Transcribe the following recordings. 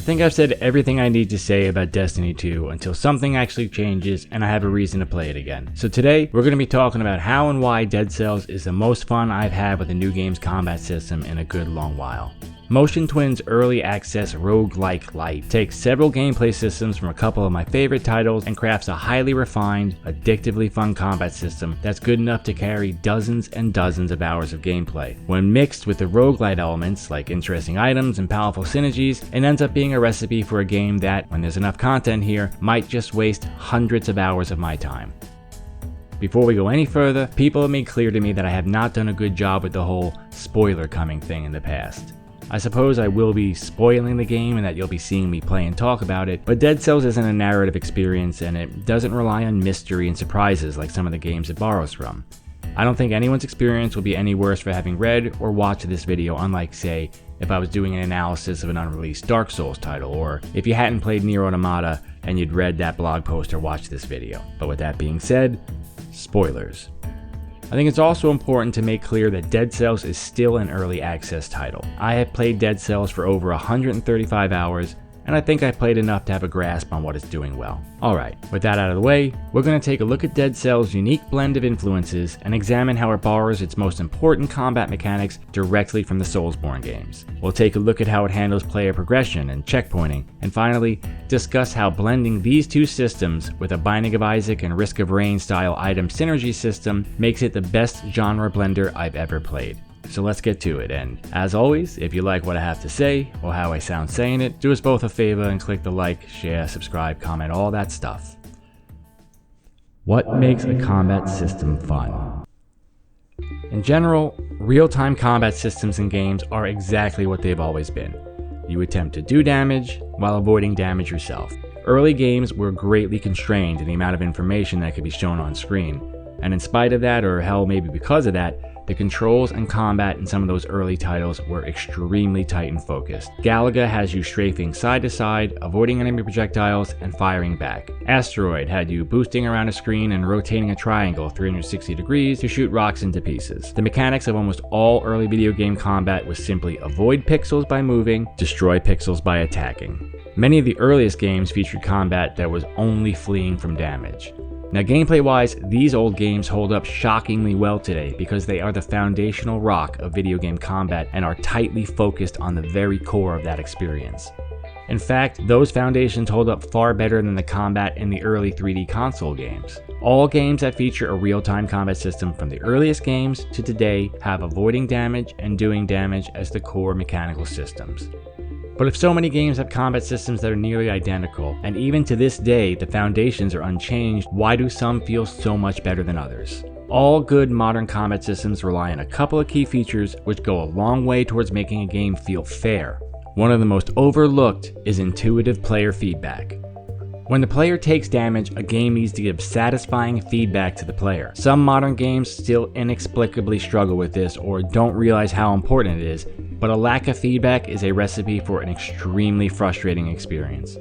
think I've said everything I need to say about Destiny 2 until something actually changes and I have a reason to play it again. So today, we're going to be talking about how and why Dead Cells is the most fun I've had with a new game's combat system in a good long while. Motion Twin's early access roguelike light takes several gameplay systems from a couple of my favorite titles and crafts a highly refined, addictively fun combat system that's good enough to carry dozens and dozens of hours of gameplay. When mixed with the roguelite elements like interesting items and powerful synergies, it ends up being a recipe for a game that, when there's enough content here, might just waste hundreds of hours of my time. Before we go any further, people have made clear to me that I have not done a good job with the whole spoiler coming thing in the past. I suppose I will be spoiling the game and that you'll be seeing me play and talk about it, but Dead Cells isn't a narrative experience and it doesn't rely on mystery and surprises like some of the games it borrows from. I don't think anyone's experience will be any worse for having read or watched this video, unlike, say, if I was doing an analysis of an unreleased Dark Souls title, or if you hadn't played Nier Automata and you'd read that blog post or watched this video. But with that being said, spoilers. I think it's also important to make clear that Dead Cells is still an early access title. I have played Dead Cells for over 135 hours, and I think I've played enough to have a grasp on what it's doing well. Alright, with that out of the way, we're going to take a look at Dead Cells' unique blend of influences and examine how it borrows its most important combat mechanics directly from the Soulsborne games. We'll take a look at how it handles player progression and checkpointing, and finally, discuss how blending these two systems with a Binding of Isaac and Risk of Rain style item synergy system makes it the best genre blender I've ever played. So let's get to it, and as always, if you like what I have to say, or how I sound saying it, do us both a favor and click the like, share, subscribe, comment, all that stuff. What makes a combat system fun? In general, real-time combat systems in games are exactly what they've always been. You attempt to do damage while avoiding damage yourself. Early games were greatly constrained in the amount of information that could be shown on screen, and in spite of that, or hell maybe because of that, the controls and combat in some of those early titles were extremely tight and focused. Galaga has you strafing side to side, avoiding enemy projectiles, and firing back. Asteroid had you boosting around a screen and rotating a triangle 360 degrees to shoot rocks into pieces. The mechanics of almost all early video game combat was simply avoid pixels by moving, destroy pixels by attacking. Many of the earliest games featured combat that was only fleeing from damage. Now, gameplay-wise, these old games hold up shockingly well today because they are the foundational rock of video game combat and are tightly focused on the very core of that experience. In fact, those foundations hold up far better than the combat in the early 3D console games. All games that feature a real-time combat system from the earliest games to today have avoiding damage and doing damage as the core mechanical systems. But if so many games have combat systems that are nearly identical, and even to this day the foundations are unchanged, why do some feel so much better than others? All good modern combat systems rely on a couple of key features which go a long way towards making a game feel fair. One of the most overlooked is intuitive player feedback. When the player takes damage, a game needs to give satisfying feedback to the player. Some modern games still inexplicably struggle with this or don't realize how important it is, but a lack of feedback is a recipe for an extremely frustrating experience.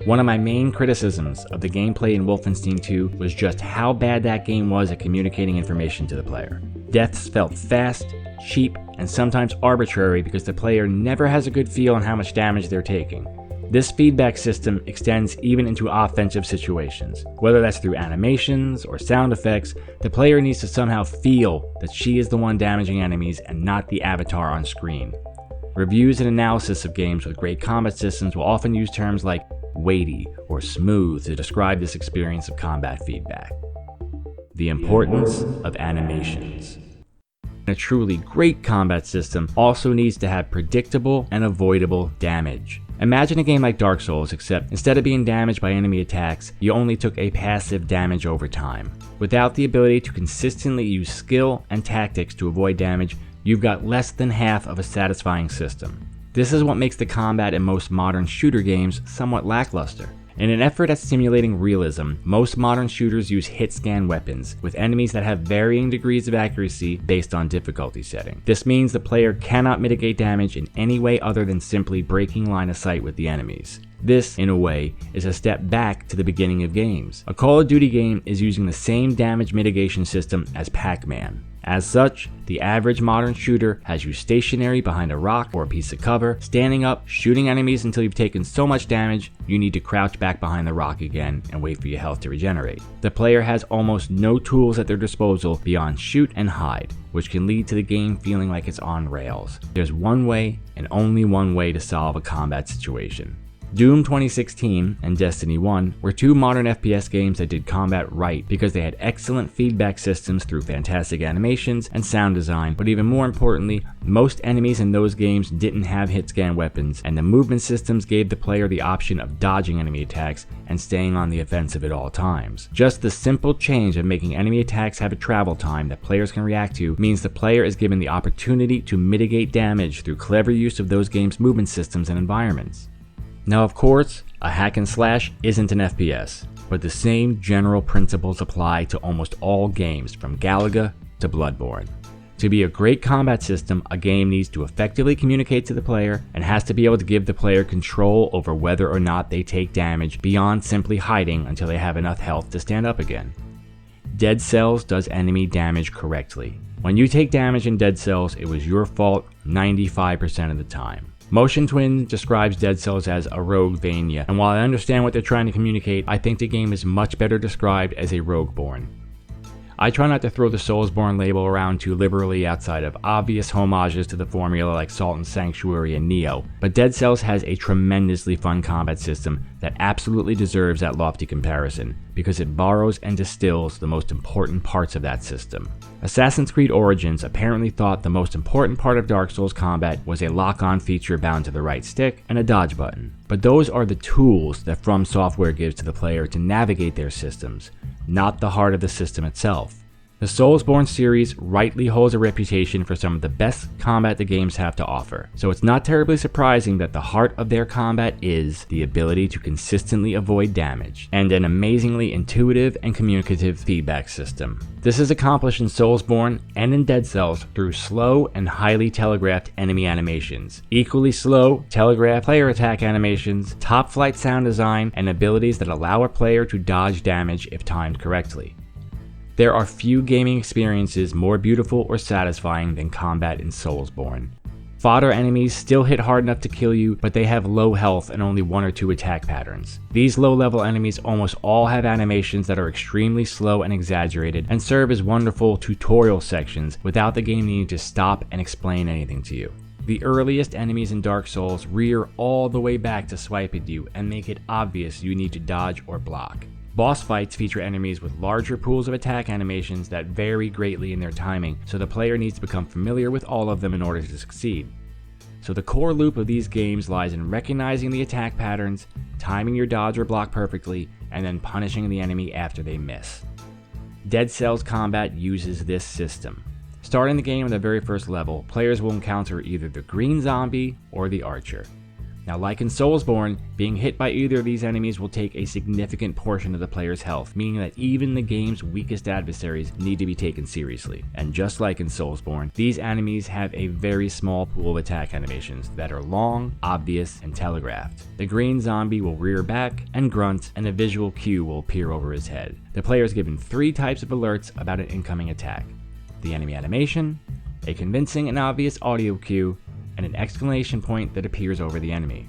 One of my main criticisms of the gameplay in Wolfenstein 2 was just how bad that game was at communicating information to the player. Deaths felt fast, cheap, and sometimes arbitrary because the player never has a good feel on how much damage they're taking. This feedback system extends even into offensive situations. Whether that's through animations or sound effects, the player needs to somehow feel that she is the one damaging enemies and not the avatar on screen. Reviews and analysis of games with great combat systems will often use terms like weighty or smooth to describe this experience of combat feedback. The importance of animations. A truly great combat system also needs to have predictable and avoidable damage. Imagine a game like Dark Souls, except instead of being damaged by enemy attacks, you only took a passive damage over time. Without the ability to consistently use skill and tactics to avoid damage, you've got less than half of a satisfying system. This is what makes the combat in most modern shooter games somewhat lackluster. In an effort at simulating realism, most modern shooters use hit-scan weapons, with enemies that have varying degrees of accuracy based on difficulty setting. This means the player cannot mitigate damage in any way other than simply breaking line of sight with the enemies. This, in a way, is a step back to the beginning of games. A Call of Duty game is using the same damage mitigation system as Pac-Man. As such, the average modern shooter has you stationary behind a rock or a piece of cover, standing up, shooting enemies until you've taken so much damage you need to crouch back behind the rock again and wait for your health to regenerate. The player has almost no tools at their disposal beyond shoot and hide, which can lead to the game feeling like it's on rails. There's one way and only one way to solve a combat situation. Doom 2016 and Destiny 1 were two modern FPS games that did combat right because they had excellent feedback systems through fantastic animations and sound design, but even more importantly, most enemies in those games didn't have hit-scan weapons, and the movement systems gave the player the option of dodging enemy attacks and staying on the offensive at all times. Just the simple change of making enemy attacks have a travel time that players can react to means the player is given the opportunity to mitigate damage through clever use of those games' movement systems and environments. Now, of course, a hack and slash isn't an FPS, but the same general principles apply to almost all games from Galaga to Bloodborne. To be a great combat system, a game needs to effectively communicate to the player and has to be able to give the player control over whether or not they take damage beyond simply hiding until they have enough health to stand up again. Dead Cells does enemy damage correctly. When you take damage in Dead Cells, it was your fault 95% of the time. Motion Twin describes Dead Cells as a Roguevania, and while I understand what they're trying to communicate, I think the game is much better described as a Rogueborne. I try not to throw the Soulsborne label around too liberally outside of obvious homages to the formula like Salt and Sanctuary and Neo, but Dead Cells has a tremendously fun combat system that absolutely deserves that lofty comparison, because it borrows and distills the most important parts of that system. Assassin's Creed Origins apparently thought the most important part of Dark Souls combat was a lock-on feature bound to the right stick and a dodge button. But those are the tools that From Software gives to the player to navigate their systems, not the heart of the system itself. The Soulsborne series rightly holds a reputation for some of the best combat the games have to offer, so it's not terribly surprising that the heart of their combat is the ability to consistently avoid damage, and an amazingly intuitive and communicative feedback system. This is accomplished in Soulsborne and in Dead Cells through slow and highly telegraphed enemy animations, equally slow, telegraphed player attack animations, top-flight sound design, and abilities that allow a player to dodge damage if timed correctly. There are few gaming experiences more beautiful or satisfying than combat in Soulsborne. Fodder enemies still hit hard enough to kill you, but they have low health and only one or two attack patterns. These low-level enemies almost all have animations that are extremely slow and exaggerated, and serve as wonderful tutorial sections without the game needing to stop and explain anything to you. The earliest enemies in Dark Souls rear all the way back to swipe at you and make it obvious you need to dodge or block. Boss fights feature enemies with larger pools of attack animations that vary greatly in their timing, so the player needs to become familiar with all of them in order to succeed. So the core loop of these games lies in recognizing the attack patterns, timing your dodge or block perfectly, and then punishing the enemy after they miss. Dead Cells combat uses this system. Starting the game at the very first level, players will encounter either the green zombie or the archer. Now, like in Soulsborne, being hit by either of these enemies will take a significant portion of the player's health, meaning that even the game's weakest adversaries need to be taken seriously. And just like in Soulsborne, these enemies have a very small pool of attack animations that are long, obvious, and telegraphed. The green zombie will rear back and grunt, and a visual cue will appear over his head. The player is given 3 types of alerts about an incoming attack: the enemy animation, a convincing and obvious audio cue, and an exclamation point that appears over the enemy.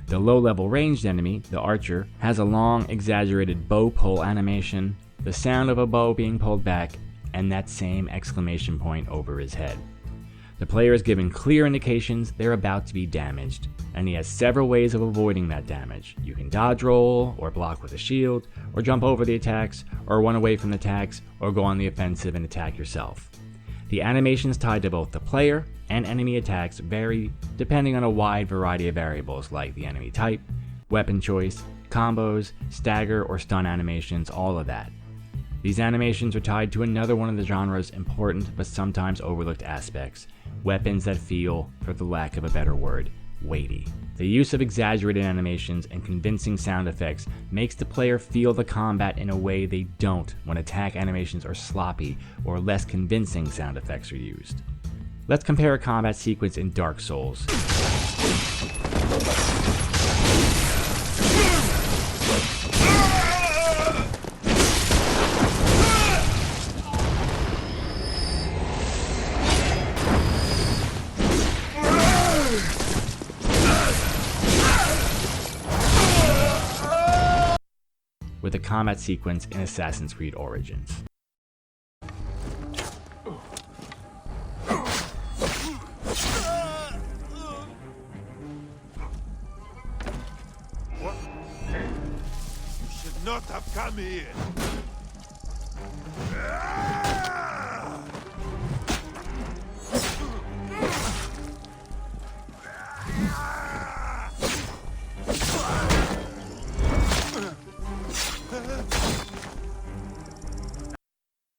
The low-level ranged enemy, the archer, has a long, exaggerated bow pull animation, the sound of a bow being pulled back, and that same exclamation point over his head. The player is given clear indications they're about to be damaged, and he has several ways of avoiding that damage. You can dodge roll, or block with a shield, or jump over the attacks, or run away from the attacks, or go on the offensive and attack yourself. The animations tied to both the player and enemy attacks vary depending on a wide variety of variables like the enemy type, weapon choice, combos, stagger or stun animations, all of that. These animations are tied to another one of the genre's important but sometimes overlooked aspects: weapons that feel, for the lack of a better word, weighty. The use of exaggerated animations and convincing sound effects makes the player feel the combat in a way they don't when attack animations are sloppy or less convincing sound effects are used. Let's compare a combat sequence in Dark Souls. combat sequence in Assassin's Creed Origins. Not have come here.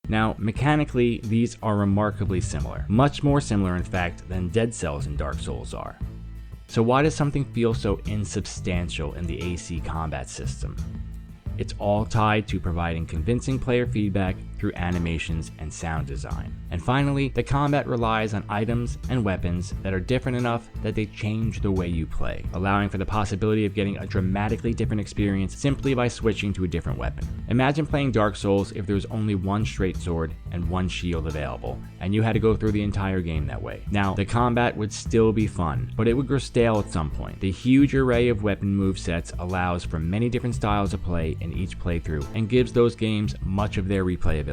Now, mechanically, these are remarkably similar. Much more similar, in fact, than Dead Cells and Dark Souls are. So why does something feel so insubstantial in the AC combat system? It's all tied to providing convincing player feedback through animations and sound design. And finally, the combat relies on items and weapons that are different enough that they change the way you play, allowing for the possibility of getting a dramatically different experience simply by switching to a different weapon. Imagine playing Dark Souls if there was only one straight sword and one shield available, and you had to go through the entire game that way. Now, the combat would still be fun, but it would grow stale at some point. The huge array of weapon movesets allows for many different styles of play in each playthrough and gives those games much of their replayability.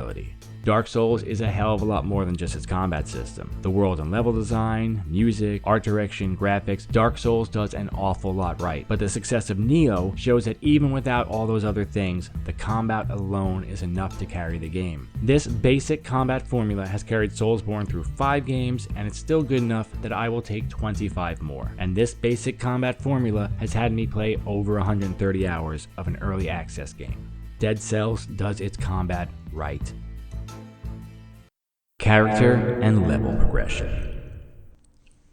Dark Souls is a hell of a lot more than just its combat system. The world and level design, music, art direction, graphics, Dark Souls does an awful lot right. But the success of Nioh shows that even without all those other things, the combat alone is enough to carry the game. This basic combat formula has carried Soulsborne through 5 games, and it's still good enough that I will take 25 more. And this basic combat formula has had me play over 130 hours of an early access game. Dead Cells does its combat right. Character and level progression.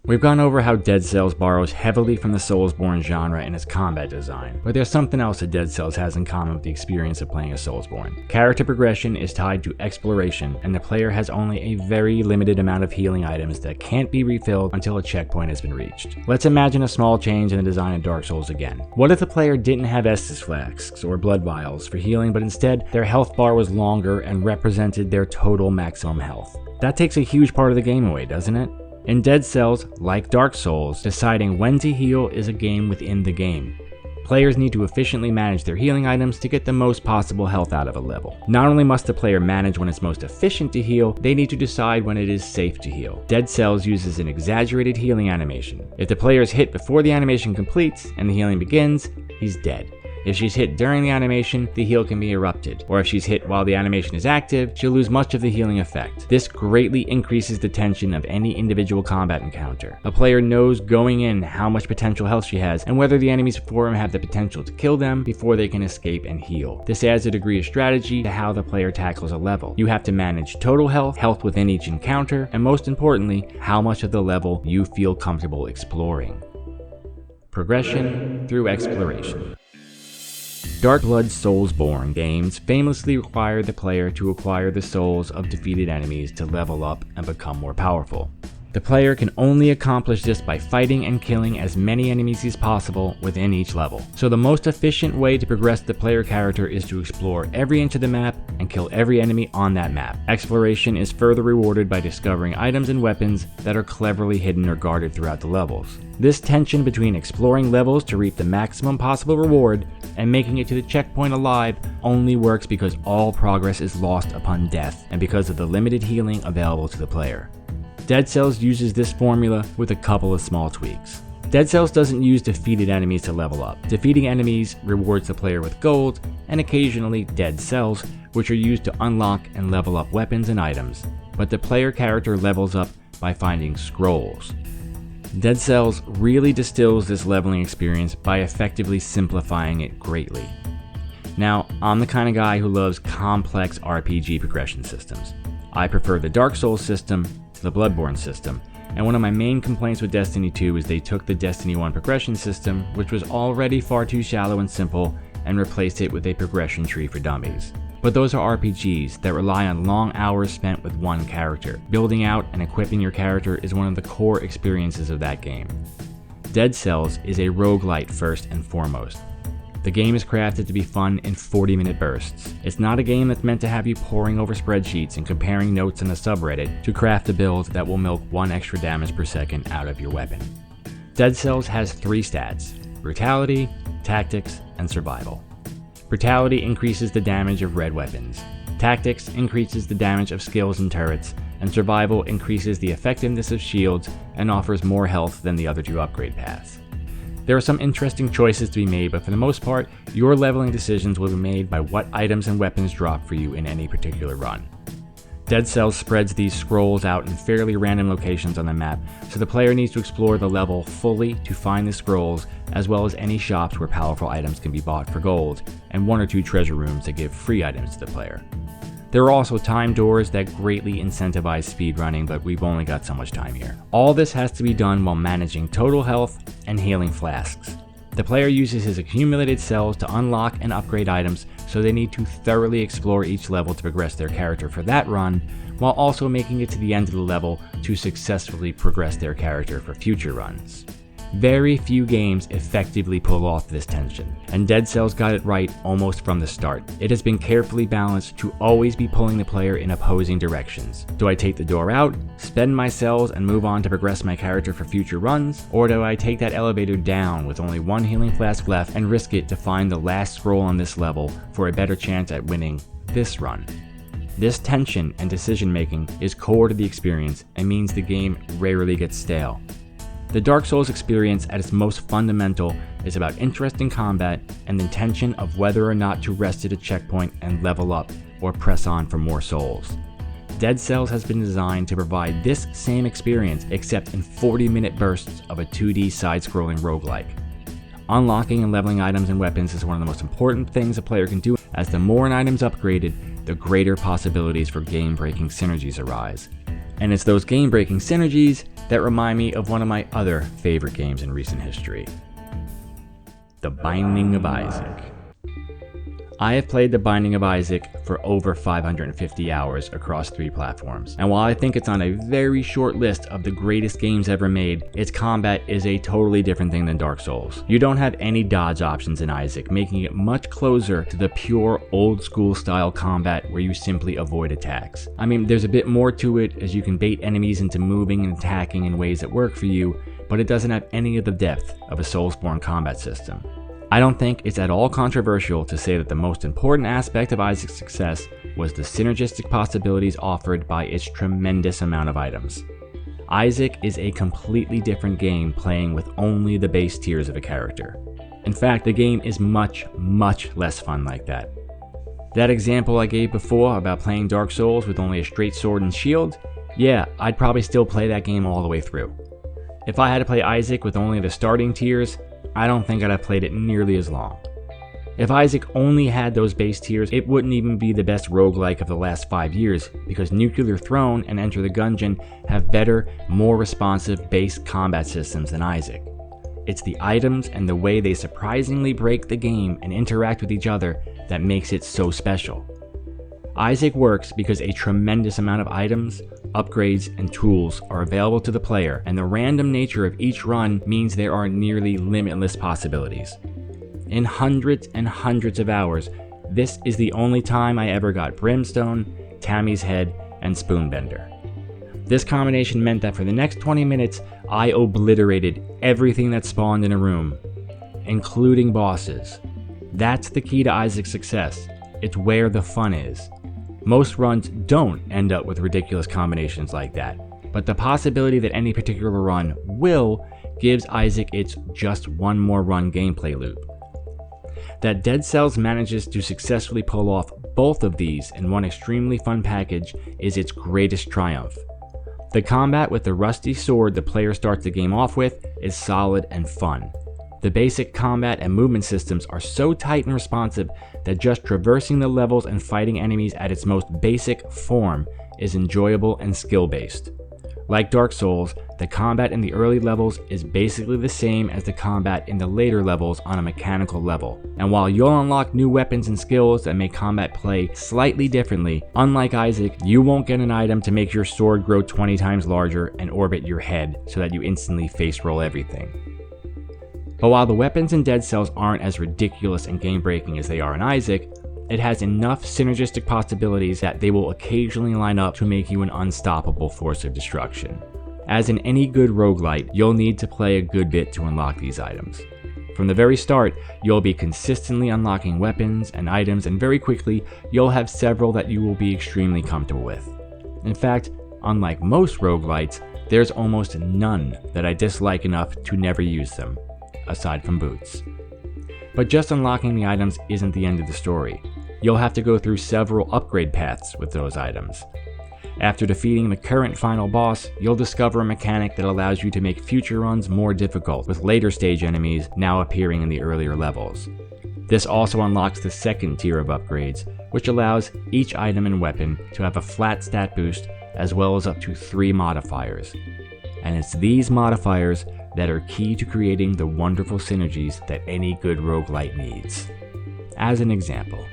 We've gone over how Dead Cells borrows heavily from the Soulsborne genre in its combat design, but there's something else that Dead Cells has in common with the experience of playing a Soulsborne. Character progression is tied to exploration, and the player has only a very limited amount of healing items that can't be refilled until a checkpoint has been reached. Let's imagine a small change in the design of Dark Souls again. What if the player didn't have Estus flasks or blood vials for healing, but instead their health bar was longer and represented their total maximum health? That takes a huge part of the game away, doesn't it? In Dead Cells, like Dark Souls, deciding when to heal is a game within the game. Players need to efficiently manage their healing items to get the most possible health out of a level. Not only must the player manage when it's most efficient to heal, they need to decide when it is safe to heal. Dead Cells uses an exaggerated healing animation. If the player is hit before the animation completes and the healing begins, he's dead. If she's hit during the animation, the heal can be erupted, or if she's hit while the animation is active, she'll lose much of the healing effect. This greatly increases the tension of any individual combat encounter. A player knows going in how much potential health she has, and whether the enemies before him have the potential to kill them before they can escape and heal. This adds a degree of strategy to how the player tackles a level. You have to manage total health, health within each encounter, and most importantly, how much of the level you feel comfortable exploring. Progression through exploration. Dark Blood Soulsborne games famously require the player to acquire the souls of defeated enemies to level up and become more powerful. The player can only accomplish this by fighting and killing as many enemies as possible within each level. So the most efficient way to progress the player character is to explore every inch of the map and kill every enemy on that map. Exploration is further rewarded by discovering items and weapons that are cleverly hidden or guarded throughout the levels. This tension between exploring levels to reap the maximum possible reward and making it to the checkpoint alive only works because all progress is lost upon death and because of the limited healing available to the player. Dead Cells uses this formula with a couple of small tweaks. Dead Cells doesn't use defeated enemies to level up. Defeating enemies rewards the player with gold and occasionally dead cells, which are used to unlock and level up weapons and items, but the player character levels up by finding scrolls. Dead Cells really distills this leveling experience by effectively simplifying it greatly. Now, I'm the kind of guy who loves complex RPG progression systems. I prefer the Dark Souls system to the Bloodborne system, and one of my main complaints with Destiny 2 is they took the Destiny 1 progression system, which was already far too shallow and simple, and replaced it with a progression tree for dummies. But those are RPGs that rely on long hours spent with one character. Building out and equipping your character is one of the core experiences of that game. Dead Cells is a roguelite first and foremost. The game is crafted to be fun in 40-minute bursts. It's not a game that's meant to have you poring over spreadsheets and comparing notes in a subreddit to craft a build that will milk 1 extra damage per second out of your weapon. Dead Cells has 3 stats: brutality, tactics, and survival. Brutality increases the damage of red weapons. Tactics increases the damage of skills and turrets, and Survival increases the effectiveness of shields and offers more health than the other two upgrade paths. There are some interesting choices to be made, but for the most part, your leveling decisions will be made by what items and weapons drop for you in any particular run. Dead Cells spreads these scrolls out in fairly random locations on the map, so the player needs to explore the level fully to find the scrolls, as well as any shops where powerful items can be bought for gold, and 1 or 2 treasure rooms that give free items to the player. There are also time doors that greatly incentivize speedrunning, but we've only got so much time here. All this has to be done while managing total health and healing flasks. The player uses his accumulated cells to unlock and upgrade items, so they need to thoroughly explore each level to progress their character for that run, while also making it to the end of the level to successfully progress their character for future runs. Very few games effectively pull off this tension, and Dead Cells got it right almost from the start. It has been carefully balanced to always be pulling the player in opposing directions. Do I take the door out, spend my cells, and move on to progress my character for future runs? Or do I take that elevator down with only 1 healing flask left and risk it to find the last scroll on this level for a better chance at winning this run? This tension and decision making is core to the experience and means the game rarely gets stale. The Dark Souls experience at its most fundamental is about interesting combat and the tension of whether or not to rest at a checkpoint and level up or press on for more souls. Dead Cells has been designed to provide this same experience except in 40-minute bursts of a 2D side-scrolling roguelike. Unlocking and leveling items and weapons is one of the most important things a player can do, as the more an item's upgraded, the greater possibilities for game-breaking synergies arise. And it's those game-breaking synergies that remind me of one of my other favorite games in recent history, The Binding of Isaac. I have played The Binding of Isaac for over 550 hours across 3 platforms, and while I think it's on a very short list of the greatest games ever made, its combat is a totally different thing than Dark Souls. You don't have any dodge options in Isaac, making it much closer to the pure old school style combat where you simply avoid attacks. I mean, there's a bit more to it, as you can bait enemies into moving and attacking in ways that work for you, but it doesn't have any of the depth of a Soulsborne combat system. I don't think it's at all controversial to say that the most important aspect of Isaac's success was the synergistic possibilities offered by its tremendous amount of items. Isaac is a completely different game playing with only the base tiers of a character. In fact, the game is much, much less fun like that. That example I gave before about playing Dark Souls with only a straight sword and shield, yeah, I'd probably still play that game all the way through. If I had to play Isaac with only the starting tiers, I don't think I'd have played it nearly as long. If Isaac only had those base tiers, it wouldn't even be the best roguelike of the last 5 years, because Nuclear Throne and Enter the Gungeon have better, more responsive base combat systems than Isaac. It's the items and the way they surprisingly break the game and interact with each other that makes it so special. Isaac works because a tremendous amount of items, upgrades, and tools are available to the player, and the random nature of each run means there are nearly limitless possibilities. In hundreds and hundreds of hours, this is the only time I ever got Brimstone, Tammy's Head, and Spoonbender. This combination meant that for the next 20 minutes, I obliterated everything that spawned in a room, including bosses. That's the key to Isaac's success. It's where the fun is. Most runs don't end up with ridiculous combinations like that, but the possibility that any particular run will gives Isaac its just one more run gameplay loop. That Dead Cells manages to successfully pull off both of these in one extremely fun package is its greatest triumph. The combat with the rusty sword the player starts the game off with is solid and fun. The basic combat and movement systems are so tight and responsive that just traversing the levels and fighting enemies at its most basic form is enjoyable and skill-based. Like Dark Souls, the combat in the early levels is basically the same as the combat in the later levels on a mechanical level. And while you'll unlock new weapons and skills that make combat play slightly differently, unlike Isaac, you won't get an item to make your sword grow 20 times larger and orbit your head so that you instantly face roll everything. But while the weapons in Dead Cells aren't as ridiculous and game-breaking as they are in Isaac, it has enough synergistic possibilities that they will occasionally line up to make you an unstoppable force of destruction. As in any good roguelite, you'll need to play a good bit to unlock these items. From the very start, you'll be consistently unlocking weapons and items, and very quickly, you'll have several that you will be extremely comfortable with. In fact, unlike most roguelites, there's almost none that I dislike enough to never use them, aside from boots. But just unlocking the items isn't the end of the story. You'll have to go through several upgrade paths with those items. After defeating the current final boss, you'll discover a mechanic that allows you to make future runs more difficult, with later stage enemies now appearing in the earlier levels. This also unlocks the second tier of upgrades, which allows each item and weapon to have a flat stat boost as well as up to 3 modifiers. And it's these modifiers that are key to creating the wonderful synergies that any good roguelite needs. As an example,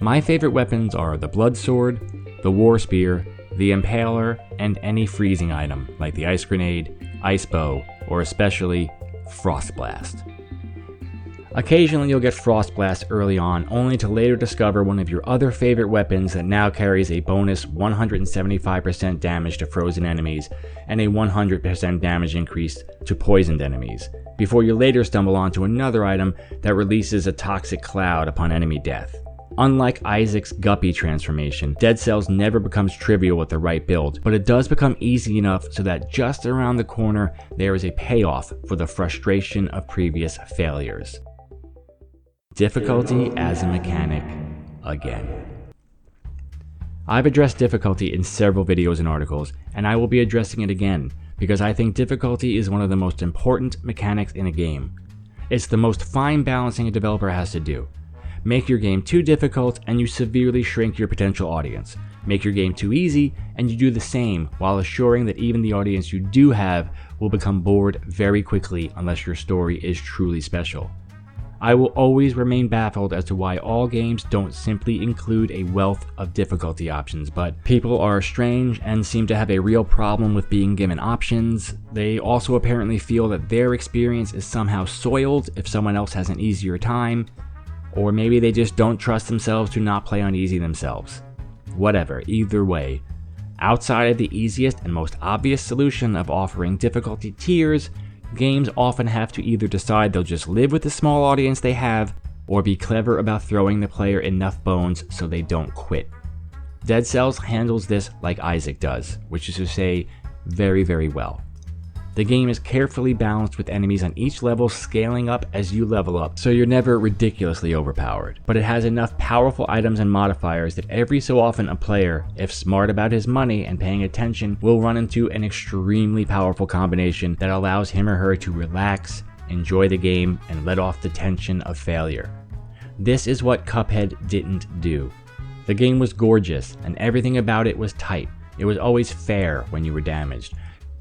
my favorite weapons are the Blood Sword, the War Spear, the Impaler, and any freezing item like the Ice Grenade, Ice Bow, or especially Frost Blast. Occasionally you'll get Frost Blast early on, only to later discover one of your other favorite weapons that now carries a bonus 175% damage to frozen enemies and a 100% damage increase to poisoned enemies, before you later stumble onto another item that releases a toxic cloud upon enemy death. Unlike Isaac's Guppy transformation, Dead Cells never becomes trivial with the right build, but it does become easy enough so that just around the corner there is a payoff for the frustration of previous failures. Difficulty as a mechanic again. I've addressed difficulty in several videos and articles, and I will be addressing it again, because I think difficulty is one of the most important mechanics in a game. It's the most fine balancing a developer has to do. Make your game too difficult and you severely shrink your potential audience. Make your game too easy and you do the same, while assuring that even the audience you do have will become bored very quickly unless your story is truly special. I will always remain baffled as to why all games don't simply include a wealth of difficulty options, but people are strange and seem to have a real problem with being given options. They also apparently feel that their experience is somehow soiled if someone else has an easier time, or maybe they just don't trust themselves to not play on easy themselves. Whatever, either way, outside of the easiest and most obvious solution of offering difficulty tiers, games often have to either decide they'll just live with the small audience they have, or be clever about throwing the player enough bones so they don't quit. Dead Cells handles this like Isaac does, which is to say, very, very well. The game is carefully balanced with enemies on each level scaling up as you level up, so you're never ridiculously overpowered. But it has enough powerful items and modifiers that every so often a player, if smart about his money and paying attention, will run into an extremely powerful combination that allows him or her to relax, enjoy the game, and let off the tension of failure. This is what Cuphead didn't do. The game was gorgeous, and everything about it was tight. It was always fair when you were damaged.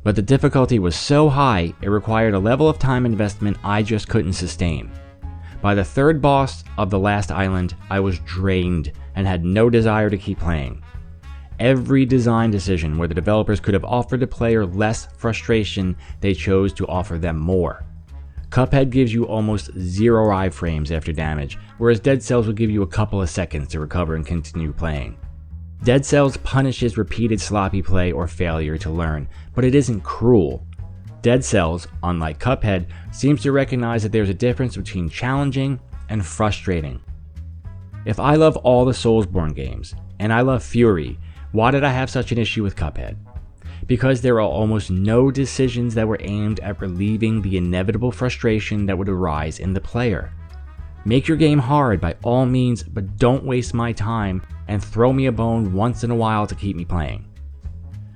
But the difficulty was so high, it required a level of time investment I just couldn't sustain. By the third boss of the last island, I was drained and had no desire to keep playing. Every design decision where the developers could have offered the player less frustration, they chose to offer them more. Cuphead gives you almost 0 iframes after damage, whereas Dead Cells will give you a couple of seconds to recover and continue playing. Dead Cells punishes repeated sloppy play or failure to learn, but it isn't cruel. Dead Cells, unlike Cuphead, seems to recognize that there's a difference between challenging and frustrating. If I love all the Soulsborne games, and I love Fury, why did I have such an issue with Cuphead? Because there are almost no decisions that were aimed at relieving the inevitable frustration that would arise in the player. Make your game hard by all means, but don't waste my time and throw me a bone once in a while to keep me playing.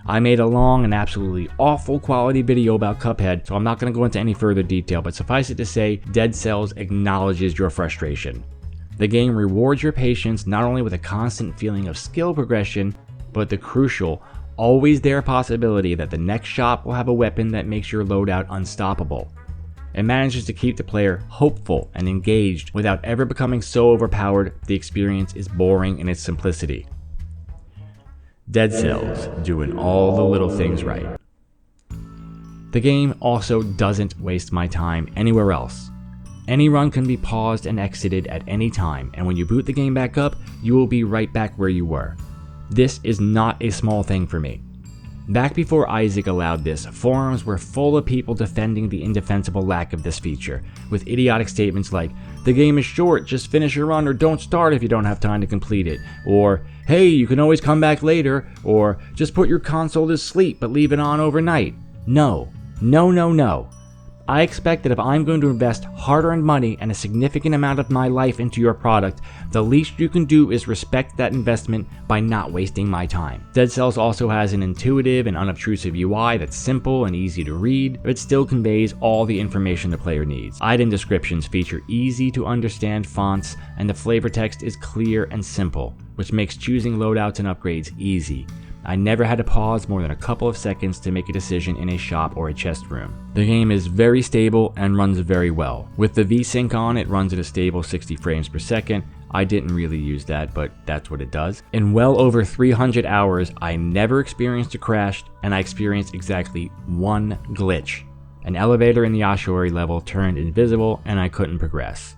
I made a long and absolutely awful quality video about Cuphead, so I'm not going to go into any further detail, but suffice it to say, Dead Cells acknowledges your frustration. The game rewards your patience not only with a constant feeling of skill progression, but the crucial, always there possibility that the next shop will have a weapon that makes your loadout unstoppable. It manages to keep the player hopeful and engaged without ever becoming so overpowered the experience is boring in its simplicity. Dead Cells doing all the little things right. The game also doesn't waste my time anywhere else. Any run can be paused and exited at any time, and when you boot the game back up, you will be right back where you were. This is not a small thing for me. Back before Isaac allowed this, forums were full of people defending the indefensible lack of this feature, with idiotic statements like, "The game is short, just finish your run or don't start if you don't have time to complete it," or "Hey, you can always come back later," or "Just put your console to sleep but leave it on overnight." No. No, no, no. I expect that if I'm going to invest hard-earned money and a significant amount of my life into your product, the least you can do is respect that investment by not wasting my time. Dead Cells also has an intuitive and unobtrusive UI that's simple and easy to read, but still conveys all the information the player needs. Item descriptions feature easy to understand fonts, and the flavor text is clear and simple, which makes choosing loadouts and upgrades easy. I never had to pause more than a couple of seconds to make a decision in a shop or a chest room. The game is very stable and runs very well. With the VSync on, it runs at a stable 60 frames per second. I didn't really use that, but that's what it does. In well over 300 hours, I never experienced a crash, and I experienced exactly one glitch. An elevator in the Asteroid level turned invisible and I couldn't progress.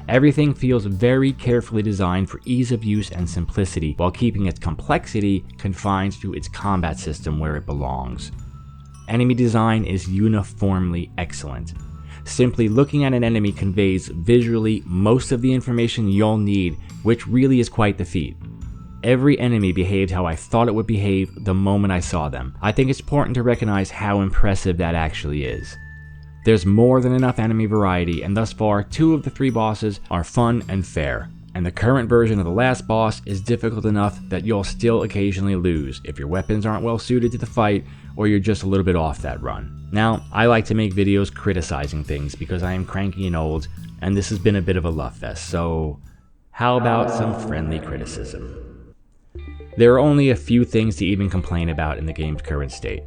Everything feels very carefully designed for ease of use and simplicity, while keeping its complexity confined to its combat system where it belongs. Enemy design is uniformly excellent. Simply looking at an enemy conveys visually most of the information you'll need, which really is quite the feat. Every enemy behaved how I thought it would behave the moment I saw them. I think it's important to recognize how impressive that actually is. There's more than enough enemy variety, and thus far, 2 of the 3 bosses are fun and fair. And the current version of the last boss is difficult enough that you'll still occasionally lose if your weapons aren't well suited to the fight or you're just a little bit off that run. Now, I like to make videos criticizing things because I am cranky and old, and this has been a bit of a love fest, so how about some friendly criticism? There are only a few things to even complain about in the game's current state.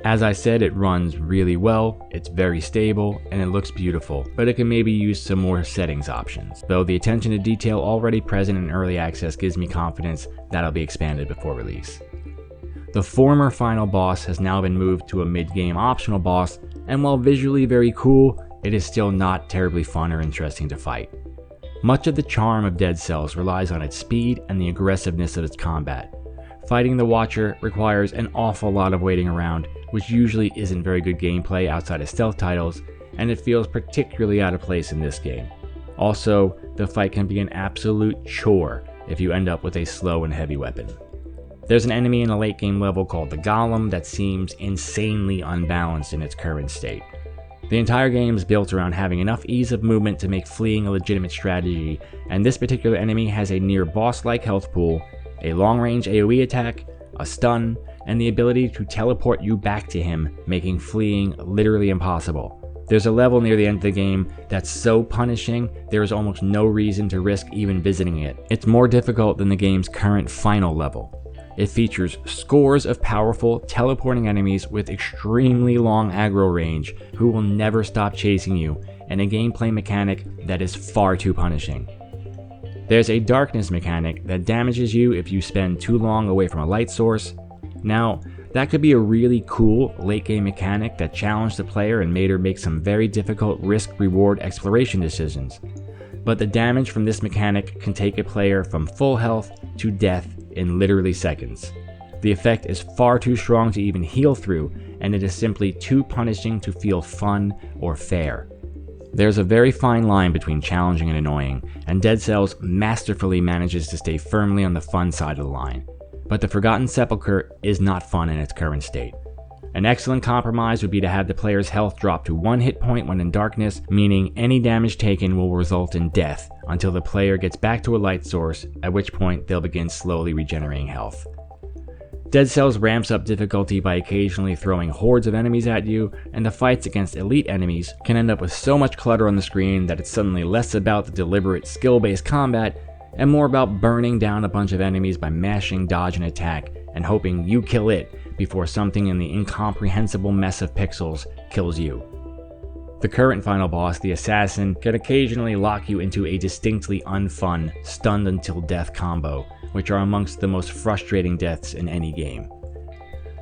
As I said, it runs really well, it's very stable, and it looks beautiful, but it can maybe use some more settings options, though the attention to detail already present in early access gives me confidence that'll be expanded before release. The former final boss has now been moved to a mid-game optional boss, and while visually very cool, it is still not terribly fun or interesting to fight. Much of the charm of Dead Cells relies on its speed and the aggressiveness of its combat. Fighting the Watcher requires an awful lot of waiting around, which usually isn't very good gameplay outside of stealth titles, and it feels particularly out of place in this game. Also, the fight can be an absolute chore if you end up with a slow and heavy weapon. There's an enemy in a late game level called the Golem that seems insanely unbalanced in its current state. The entire game is built around having enough ease of movement to make fleeing a legitimate strategy, and this particular enemy has a near boss-like health pool, a long-range AoE attack, a stun, and the ability to teleport you back to him, making fleeing literally impossible. There's a level near the end of the game that's so punishing, there is almost no reason to risk even visiting it. It's more difficult than the game's current final level. It features scores of powerful, teleporting enemies with extremely long aggro range who will never stop chasing you, and a gameplay mechanic that is far too punishing. There's a darkness mechanic that damages you if you spend too long away from a light source. Now, that could be a really cool late game mechanic that challenged the player and made her make some very difficult risk-reward exploration decisions. But the damage from this mechanic can take a player from full health to death in literally seconds. The effect is far too strong to even heal through, and it is simply too punishing to feel fun or fair. There's a very fine line between challenging and annoying, and Dead Cells masterfully manages to stay firmly on the fun side of the line. But the Forgotten Sepulchre is not fun in its current state. An excellent compromise would be to have the player's health drop to 1 hit point when in darkness, meaning any damage taken will result in death until the player gets back to a light source, at which point they'll begin slowly regenerating health. Dead Cells ramps up difficulty by occasionally throwing hordes of enemies at you, and the fights against elite enemies can end up with so much clutter on the screen that it's suddenly less about the deliberate skill-based combat and more about burning down a bunch of enemies by mashing dodge and attack and hoping you kill it before something in the incomprehensible mess of pixels kills you. The current final boss, the Assassin, can occasionally lock you into a distinctly unfun, stunned until death combo, which are amongst the most frustrating deaths in any game.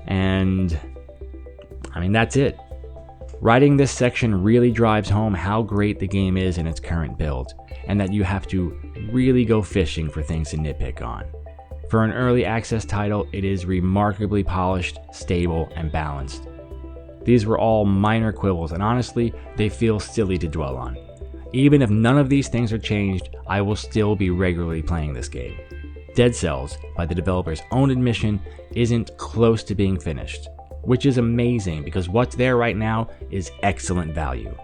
And that's it. Writing this section really drives home how great the game is in its current build, and that you have to really go fishing for things to nitpick on. For an early access title, it is remarkably polished, stable, and balanced. These were all minor quibbles, and honestly, they feel silly to dwell on. Even if none of these things are changed, I will still be regularly playing this game. Dead Cells, by the developer's own admission, isn't close to being finished, which is amazing because what's there right now is excellent value.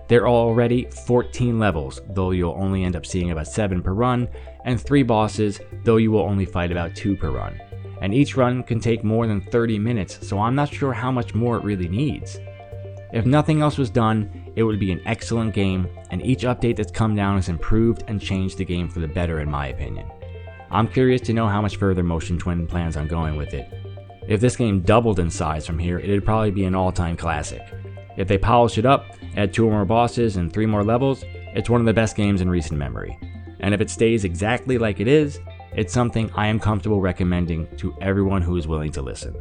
There are already 14 levels, though you'll only end up seeing about 7 per run, and 3 bosses, though you will only fight about 2 per run. And each run can take more than 30 minutes, so I'm not sure how much more it really needs. If nothing else was done, it would be an excellent game, and each update that's come down has improved and changed the game for the better in my opinion. I'm curious to know how much further Motion Twin plans on going with it. If this game doubled in size from here, it'd probably be an all-time classic. If they polish it up, add 2 more bosses and 3 more levels, it's one of the best games in recent memory. And if it stays exactly like it is, it's something I am comfortable recommending to everyone who is willing to listen.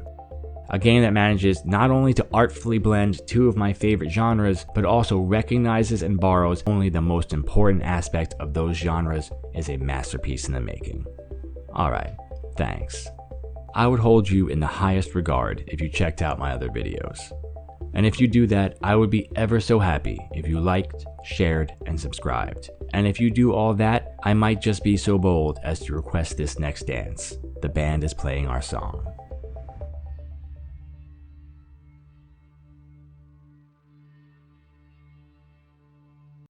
A game that manages not only to artfully blend 2 of my favorite genres, but also recognizes and borrows only the most important aspect of those genres is a masterpiece in the making. Alright, thanks. I would hold you in the highest regard if you checked out my other videos. And if you do that, I would be ever so happy if you liked, shared, and subscribed. And if you do all that, I might just be so bold as to request this next dance. The band is playing our song.